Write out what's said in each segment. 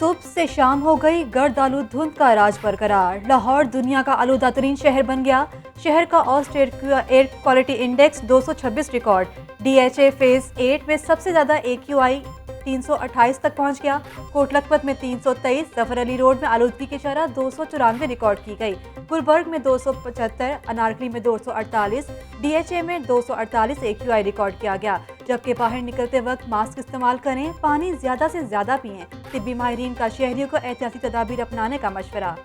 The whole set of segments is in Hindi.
सुबह से शाम हो गई, गर्द आलूद धुंध का राज बरकरार। लाहौर दुनिया का आलूदा तरीन शहर बन गया। शहर का औसत air quality index 226 record. DHA phase 8 में सबसे ज्यादा AQI 328 तक पहुंच गया। कोटलखपत में 323, जफर अली रोड में आलूदगी की शरह 294 रिकॉर्ड की गई। गुलबर्ग में 275, अनारकली में 248, DHA में 248 AQI रिकॉर्ड किया गया। जबकि बाहर निकलते वक्त मास्क इस्तेमाल करें, पानी ज्यादा से ज्यादा पिएं। तिब्बी माहिरीन का शहरियों को एहतियाती तदाबीर अपनाने का मशवरा।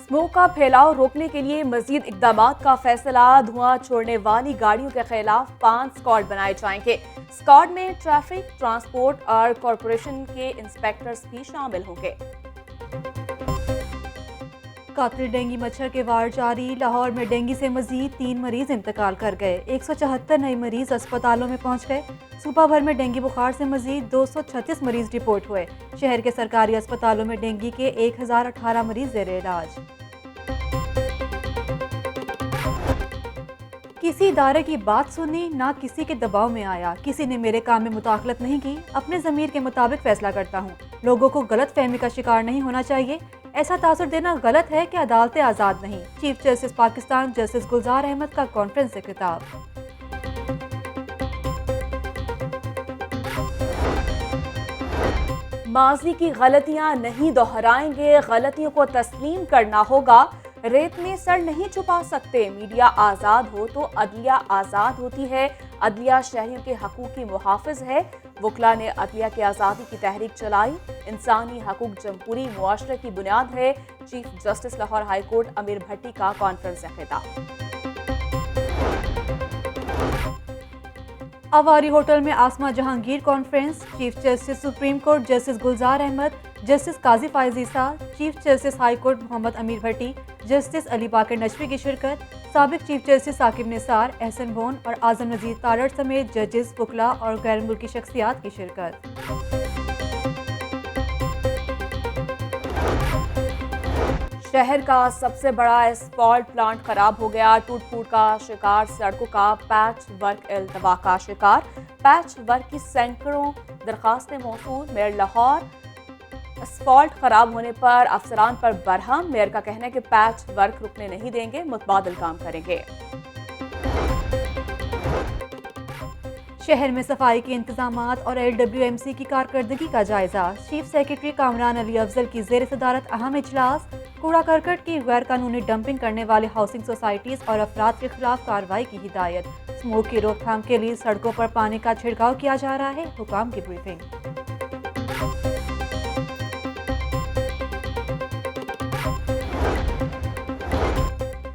स्मोक का फैलाव रोकने के लिए मजीद इकदामात का फैसला। धुआं छोड़ने वाली गाड़ियों के खिलाफ 5 स्क्वाड बनाए जाएंगे। स्क्वाड में ट्रैफिक, ट्रांसपोर्ट और कॉरपोरेशन के इंस्पेक्टर्स भी शामिल होंगे। कातिल डेंगू मच्छर के वार जारी। लाहौर में डेंगू से मजीद 3 मरीज इंतकाल कर गए। 174 नए मरीज अस्पतालों में पहुंच गए। सूबा भर में डेंगू बुखार से मजीद 236 मरीज रिपोर्ट हुए। शहर के सरकारी अस्पतालों में डेंगू के 1018 मरीज जेर इलाज। किसी इदारे की बात सुनी, ना किसी के दबाव में आया। किसी ने मेरे काम में मुदाखलत नहीं की। अपने ज़मीर के मुताबिक फैसला करता हूँ। लोगों को गलत फहमी का शिकार नहीं होना चाहिए। ऐसा तासुर देना गलत है कि अदालतें आज़ाद नहीं। Chief justice Pakistan justice Gulzar Ahmad का कॉन्फ्रेंस से खिताब। माजी की गलतियां नहीं दोहराएंगे, गलतियों को तस्लीम करना होगा। रेत में सर नहीं छुपा सकते। मीडिया आज़ाद हो तो अदलिया आज़ाद होती है। अदलिया शहरियों के हकूक़ की मुहाफ़िज़ है। वकला ने अदलिया की आज़ादी की तहरीक चलाई। इंसानी हकूक़ जमहूरी मुआशरे की बुनियाद है। Chief justice Lahore high court Amir Bhatti का कॉन्फ्रेंस से खिताब। अवारी होटल में Asma Jahangir conference. Chief justice supreme court justice Gulzar Ahmed, justice Qazi Faez Isa, chief justice high court Mohammad Amir Bhatti, justice Ali Baqar Najafi की शिरकत। साबिक चीफ जस्टिस साकिब निसार, एहसन बोन और आजम नजीर तारड़ समेत जजेस, वकला और गैर मुल्की शख्सियात की शिरकत। शहर का सबसे बड़ा एस्फॉल्ट प्लांट खराब हो गया। टूट फूट का शिकार, सड़कों का पैच वर्क इल्तवा का शिकार। पैच वर्क की सैकड़ों दरखास्तें मौसूल। मेयर लाहौर एस्फॉल्ट खराब होने पर अफसरान पर बरहम। मेयर का कहना है कि पैच वर्क रुकने नहीं देंगे, मुतबादिल काम करेंगे। शहर में सफाई के इंतजामात और LWMC की कारकर्दगी का जायजा। चीफ सेक्रेटरी कामरान अली अफजल की जेर सदारत अहम इजलास। कूड़ा करकट की गैर कानूनी डंपिंग करने वाले हाउसिंग सोसाइटीज और अफराद के खिलाफ कार्रवाई की हिदायत। स्मोक की रोकथाम के लिए सड़कों पर पानी का छिड़काव किया जा रहा है। हुकाम की ब्रीफिंग।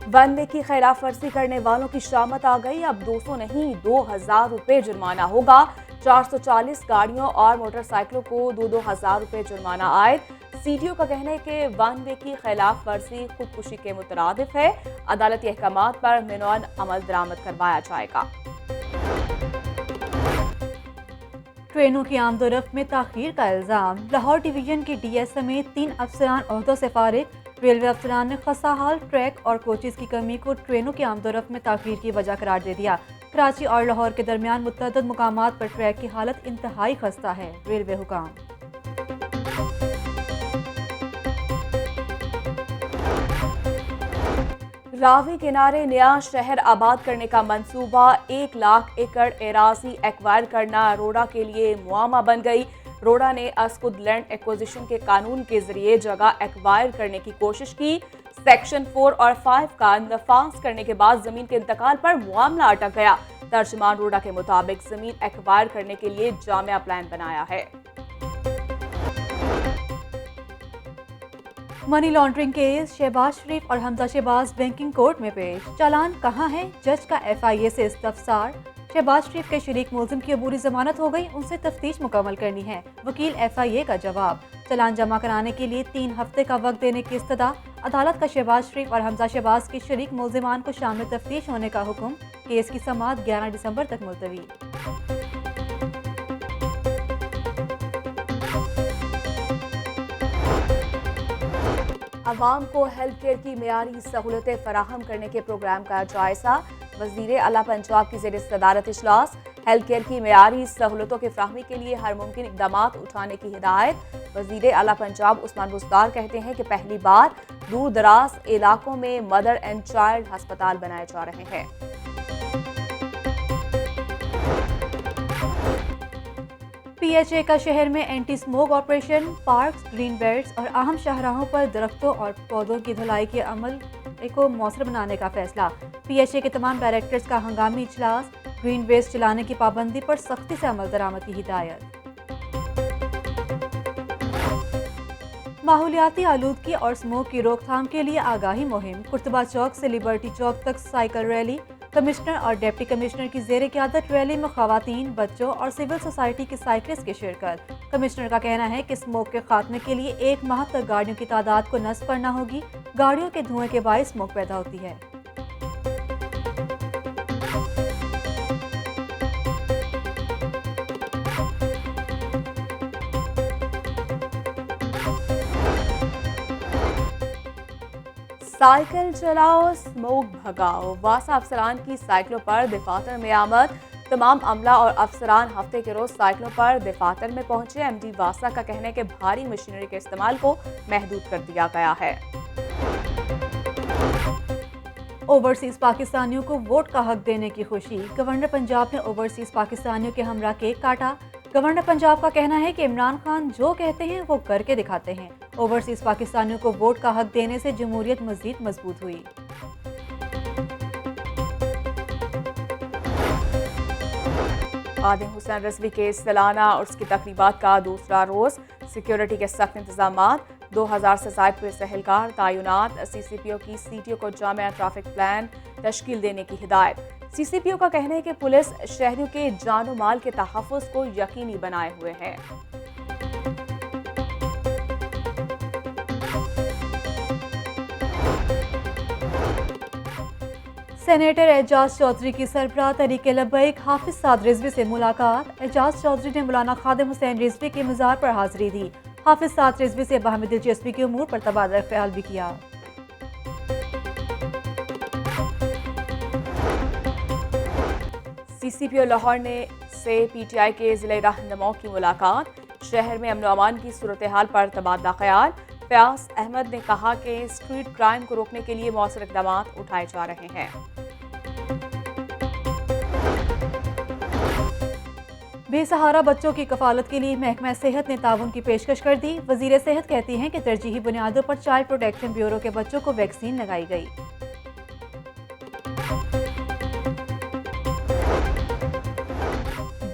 वन वे की खिलाफ वर्जी करने वालों की शामत आ गई। अब 200 नहीं 2000 रुपए जुर्माना होगा। 440 गाड़ियों और मोटरसाइकिलों को 2-2 हज़ार रुपए जुर्माना आए। CDO का कहना है कि वन वे की खिलाफ वर्जी खुदकुशी के मुतरादिफ है। अदालती अहकामात पर मिनवान अमल दरामद करवाया जाएगा। ट्रेनों की आमदोरफ्त में ताखीर का इल्जाम। लाहौर डिवीजन के DS समेत 3 अफसरान ओहदों से फारिग। रेलवे अफसरान ने खस्ताहाल ट्रैक और कोचेज की कमी को ट्रेनों की आमदोरफ्त में ताखीर की वजह करार दे दिया। कराची और लाहौर के दरमियान मुतअद्दिद मुकामात पर ट्रैक की हालत इंतहाई खस्ता है। रेलवे हुकाम। रावी किनारे नया शहर आबाद करने का मंसूबा। 1 लाख एकड़ एराजी एक्वायर करना रोड़ा के लिए मुआमा बन गई। रोड़ा ने अस्कुद लैंड एक्विजिशन के कानून के जरिए जगह एक्वायर करने की कोशिश की। सेक्शन 4 और 5 का नफाज करने के बाद जमीन के इंतकाल पर मामला अटक गया। तर्जुमान रोड़ा के मुताबिक जमीन एक्वायर करने के लिए जामिया प्लान बनाया है। Money laundering case. Shahbaz Sharif और हमजा शहबाज बैंकिंग कोर्ट में पेश। चालान कहाँ है? जज का FIA से इस्तफसार। शहबाज शरीफ के शरीक मुलजिम की अबूरी जमानत हो गई, उनसे तफ्तीश मुकम्मल करनी है। वकील FIA का जवाब। चालान जमा कराने के लिए 3 हफ्ते का वक्त देने की इस्तदा। अदालत का शहबाज शरीफ और हमजा शहबाज के शरीक मुलजिमान को शाम में तफ्तीश होने का हुक्म। केस की समाअत 11 दिसंबर तक मुलतवी। अवाम को हेल्थ केयर की मेयारी सहूलतें फराहम करने के प्रोग्राम का जायजा। वजीर आला पंजाब की जेर सदारत इजलास। हेल्थ केयर की मेयारी सहूलतों की फ्राहमी के लिए हर मुमकिन इकदाम उठाने की हिदायत। वजीर आला पंजाब उस्मान बुज़दार कहते हैं कि पहली बार दूर दराज इलाकों में मदर एंड चाइल्ड अस्पताल बनाए जा रहे हैं। पीएचए का शहर में anti smoke operation, parks, green belts और अहम शाहराहों पर दरख्तों और पौधों की धुलाई के अमल को मौसर बनाने का फैसला। पीएचए के तमाम डायरेक्टर्स का हंगामी इजलास, ग्रीन वेस्ट चलाने की पाबंदी पर सख्ती से अमल दरामद की हिदायत। माहौलियाती आलूदगी और स्मोक की रोकथाम के लिए आगाही मुहिम, कुर्तबा चौक से लिबर्टी चौक तक साइकिल रैली। कमिश्नर और डिप्टी कमिश्नर की जेर क़यादत रैली में खवातीन, बच्चों और सिविल सोसाइटी के साइकिलिस्ट की शिरकत। कमिश्नर का कहना है कि स्मोक के खात्मे के लिए 1 माह तक गाड़ियों की तादाद को नस्ब करना होगी। गाड़ियों के धुएं के बायस स्मोक पैदा होती है। साइकिल चलाओ स्मोक भगाओ, वासा अफसरान की साइकिलों पर दफातर में आमद। तमाम अमला और अफसरान हफ्ते के रोज साइकिलों पर दफातर में पहुंचे। एमडी वासा का कहना है कि भारी मशीनरी के इस्तेमाल को महदूद कर दिया गया है। ओवरसीज पाकिस्तानियों को वोट का हक देने की खुशी, गवर्नर पंजाब ने ओवरसीज पाकिस्तानियों के हमरा केक काटा। गवर्नर पंजाब का कहना है कि इमरान खान जो कहते हैं वो करके दिखाते हैं। ओवरसीज पाकिस्तानियों को वोट का हक देने से जमहूरियत मजीद मजबूत हुई। आदिम हुसैन रिजवी के सालाना उर्स की तकरीबात का दूसरा रोज, सिक्योरिटी के सख्त इंतजाम, 2000 से ज़ायद पुलिस एहलकार तैनात। सीसीपीओ की सीटीओ को जामिया ट्रैफिक प्लान तश्कील देने की हिदायत। सीसीपीओ का कहना है कि पुलिस शहरियों के जान और माल के तहफ़्फ़ुज़ को यकीनी बनाए हुए है। सेनेटर एजाज चौधरी की सरबराह तहरीक लब्बैक हाफिज साद रिजवी से मुलाकात। एजाज चौधरी ने मौलाना खादिम हुसैन रिजवी के मज़ार पर हाजिरी दी। हाफिज साद रिजवी से बाहमी दिलचस्पी के उमूर पर तबादला ख्याल भी किया। सीसीपीओ लाहौर ने से पीटीआई के ज़िले रहनुमाओं की मुलाकात। शहर में अमन व अमान की सूरत हाल पर तबादला ख्याल। फयाज अहमद ने कहा कि स्ट्रीट क्राइम को रोकने के लिए मौसर इक़दाम उठाए जा रहे हैं। बेसहारा बच्चों की कफालत के लिए महकमा सेहत ने ताउन की पेशकश कर दी। वजीर सेहत कहती हैं कि तरजीही बुनियादों पर चाइल्ड प्रोटेक्शन ब्यूरो के बच्चों को वैक्सीन लगाई गई।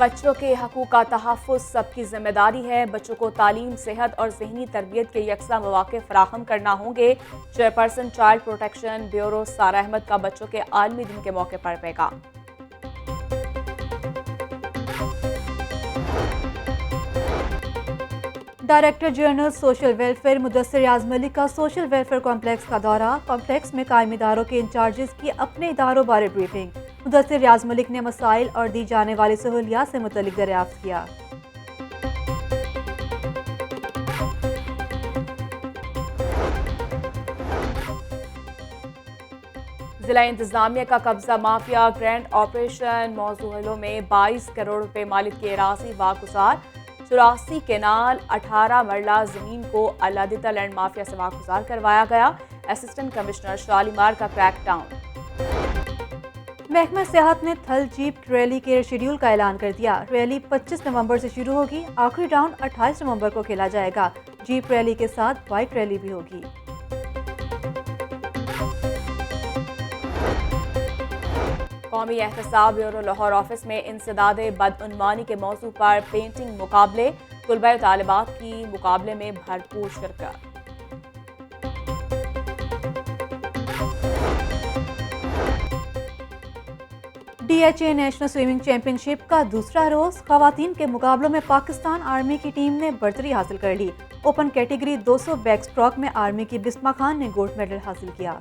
बच्चों के हकूक़ का तहफ़्फ़ुज़ सबकी जिम्मेदारी है। बच्चों को तालीम, सेहत और ज़हनी तरबियत के यकसा मौक़े फ़राहम करना होंगे। चेयरपर्सन चाइल्ड प्रोटेक्शन ब्यूरो सारा अहमद का बच्चों के आलमी दिन के मौके पर पैगाम। Director general social welfare Mudassir Riaz Malik का सोशल वेलफेयर कॉम्प्लेक्स का दौरा। कॉम्प्लेक्स में कायम इदारों के इंचार्जेस की अपने इदारों बारे ब्रीफिंग। मुदस्सिर रियाज मलिक ने मसाइल और दी जाने वाली सहूलियात से मुतल्लिक दरियाफ्त किया। जिला इंतजामिया का कब्जा माफिया ग्रैंड ऑपरेशन। मौजूदों में 22 करोड़ रुपए मालिक की एराजी वागुजार। 84 केनाल 18 मरला जमीन को अलादिता लैंड माफिया से वागुजार करवाया गया। असिस्टेंट कमिश्नर शालीमार का क्रैकडाउन। महकमा सेहत ने थल जीप रैली के शेड्यूल का ऐलान कर दिया। रैली 25 नवंबर से शुरू होगी। आखिरी राउंड 28 नवंबर को खेला जाएगा। जीप रैली के साथ बाइक रैली भी होगी। कौमी एहतसाब ब्यूरो लाहौर ऑफिस में इंसदादे बदउनवानी के मौजू पर पेंटिंग मुकाबले। तुलबा तालिबात की मुकाबले में भरपूर शिरकत। डीएचए नेशनल स्विमिंग चैंपियनशिप का दूसरा रोज। खवातीन के मुकाबलों में पाकिस्तान आर्मी की टीम ने बर्तरी हासिल कर ली। ओपन कैटेगरी 200 बैक स्ट्रोक में आर्मी की बिस्मा खान ने गोल्ड मेडल हासिल किया।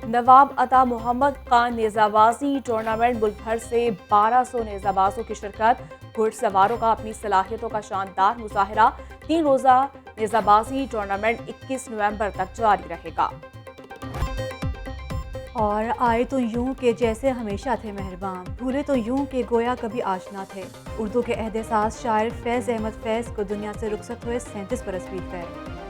नवाब अता मोहम्मद खान नेजाबाजी टूर्नामेंट मुल्क भर से 1200 नेजाबाजों की शिरकत। घुड़सवारों का अपनी सलाहियतों का शानदार मुजाहरा। 3 रोजा नेजाबाजी टूर्नामेंट 21 नवंबर तक जारी रहेगा। और आए तो यूं के जैसे हमेशा थे मेहरबान, भूले तो यूं के गोया कभी आशना थे। उर्दू के एहसास शायर फैज़ अहमद फैज़ को दुनिया से रुखसत हुए 37 बरस बीत गए।